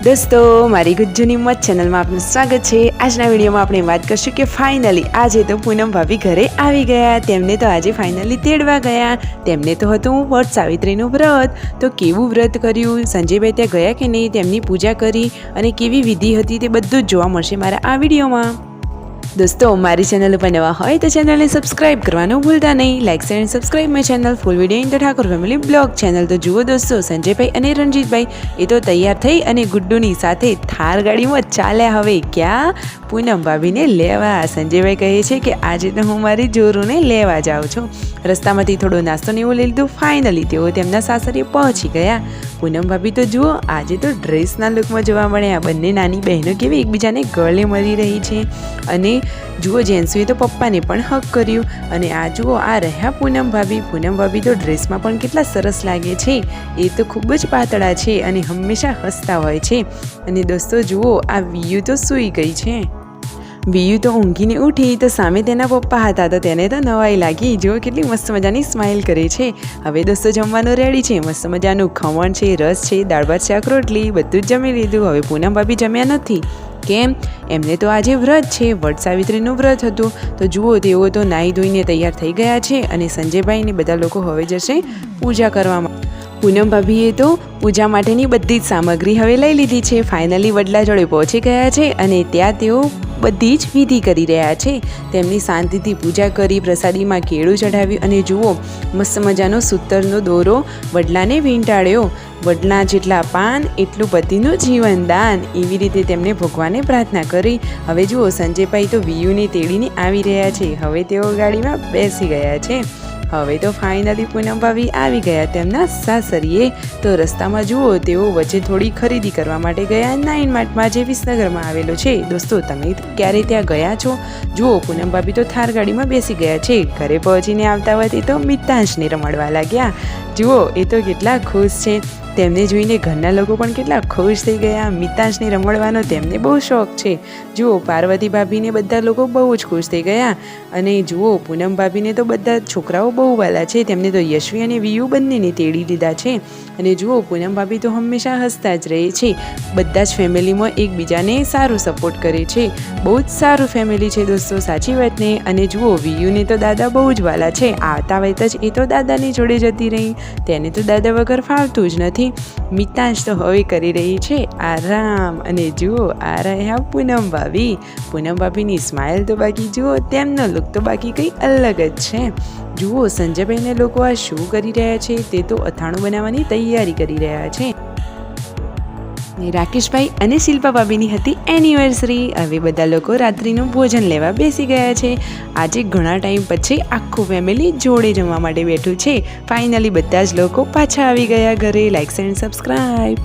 દોસ્તો, મારી ગુજ્જુની મત ચેનલમાં આપનું સ્વાગત છે। આજના વિડીયોમાં આપણે વાત કરશું કે ફાઇનલી આજે તો પૂનમ ભાભી ઘરે આવી ગયા। તેમને તો આજે ફાઇનલી તેડવા ગયા। તેમને તો હતું વટ સાવિત્રીનું વ્રત। તો કેવું વ્રત કર્યું, સંજયભાઈ ત્યાં ગયા કે નહીં, તેમની પૂજા કરી અને કેવી વિધિ હતી તે બધું જ જોવા મળશે મારા આ વિડીયોમાં। दोस्तों, मारी चैनल पर नवा हो तो चैनल ने सब्सक्राइब करना भूलता नहीं। Like share and subscribe my channel full video in Thakur family blog channel. तो जुओ दोस्तों, संजय भाई और रणजीत भाई ये तो तैयार थई अने गुड्डूनी साथे थार गाड़ी में चाल्या हवे क्या पूनम भाभी ने लेवा। संजय भाई कहे छे कि आज तो हूँ मारी जोरू ने लेवा जाऊँ छूँ। रस्ता में थोड़ो नास्तो ने एवुं लई लीधुं। फाइनली तेओ तेमना सासरे पहोंची गया। पूनम भाभी तो जुओ आज तो ड्रेसना लुक में जोवा मळ्या। बंने नानी बहनों केवी एकबीजाने गळे मळी रही छे अने जुओ जेन्सुए तो पप्पा ने पण हक कर्યું અને આ જુઓ આ રહ્યા પૂનમ ભાભી તો ડ્રેસમાં પણ કેટલા સરસ લાગે છે। એ તો ખૂબ જ પાતળા છે અને હંમેશા હસતા હોય છે। અને દોસ્તો જુઓ આ વિયુ તો સૂઈ ગઈ છે। વિયુ તો ઊંઘીને ઉઠી તો સામે તેના પપ્પા હતા તો તેને તો નવાઈ લાગી। જુઓ કેટલી મસ્ત મજાની સ્માઇલ કરે છે। હવે દોસ્તો જમવાનું રેડી છે। મસ્ત મજાનું ખમણ છે, રસ છે, દાળ ભાત, શાક, રોટલી બધું જ જમી લીધું। હવે પૂનમ ભાભી જમ્યા નથી, કેમ એમને તો આજે વ્રત છે, વટ સાવિત્રીનું વ્રત હતું। તો જુઓ તેઓ તો નાહી ધોઈને તૈયાર થઈ ગયા છે અને સંજયભાઈ ને બધા લોકો હવે જશે પૂજા કરવામાં। પૂનમ ભાભીએ તો પૂજા માટેની બધી જ સામગ્રી હવે લઈ લીધી છે। ફાઇનલી વડલા જોડે પહોંચી ગયા છે અને ત્યાં તેઓ બધી જ વિધિ કરી રહ્યા છે। તેમની શાંતિથી પૂજા કરી, પ્રસાદીમાં કેળું ચઢાવ્યું અને જુઓ મસ્ત મજાનો સૂતરનો દોરો વડલાને વીંટાળ્યો। વડલા જેટલા પાન એટલું પતિનું જીવનદાન, એવી રીતે તેમને ભગવાનને પ્રાર્થના કરી। હવે જુઓ સંજયભાઈ તો વિયુને તેડીને આવી રહ્યા છે। હવે તેઓ ગાડીમાં બેસી ગયા છે। હવે તો ફાઇનલી પૂનમ ભાભી આવી ગયા તેમના સાસરીએ। તો રસ્તામાં જુઓ તેઓ વચ્ચે થોડી ખરીદી કરવા માટે ગયા નાઇન માર્ટમાં, જે વિસનગરમાં આવેલો છે। દોસ્તો તમે ક્યારે ત્યાં ગયા છો? જુઓ પૂનમ ભાભી તો થાર ગાડીમાં બેસી ગયા છે। ઘરે પહોંચીને આવતા વખતે તો મિતાંશને રમાડવા લાગ્યા। જુઓ એ તો કેટલા ખુશ છે। તેમને જોઈને ઘરના લોકો પણ કેટલા ખુશ થઈ ગયા। મિતાંશને રમાડવાનો તેમને બહુ શોખ છે। જુઓ પાર્વતી ભાભીને બધા લોકો બહુ જ ખુશ થઈ ગયા। અને જુઓ પૂનમ ભાભીને તો બધા છોકરાઓ બહુ વાલા છે। તેમને તો યશવી અને વિયુ બંનેને તેડી લીધા છે। અને જુઓ પૂનમ ભાભી તો હંમેશા હસતા જ રહે છે। બધા જ ફેમિલીમાં એકબીજાને સારું સપોર્ટ કરે છે। બહુ જ સારું ફેમિલી છે દોસ્તો, સાચી વાત ને। અને જુઓ વિયુને તો દાદા બહુ જ વાલા છે। આવતા વેત જ એ તો દાદાની જોડે જતી રહી। તેને તો દાદા વગર ફાવતું જ નથી। મિતાંશ તો હવે કરી રહી છે આરામ। અને જુઓ આ રહ્યા પૂનમ ભાભીની સ્માઇલ તો બાકી જુઓ તેમનો લુક તો બાકી કંઈ અલગ જ છે। જુઓ સંજયભાઈને લોકો આ શું કરી રહ્યા છે, તે તો અથાણું બનાવવાની તૈયારી કરી રહ્યા છે। રાકેશભાઈ અને શિલ્પા ભાભીની હતી એનિવર્સરી। હવે બધા લોકો રાત્રિનું ભોજન લેવા બેસી ગયા છે। આજે ઘણા ટાઈમ પછી આખું ફેમિલી જોડે જમવા માટે બેઠું છે। ફાઇનલી બધા જ લોકો પાછા આવી ગયા ઘરે। Like and subscribe.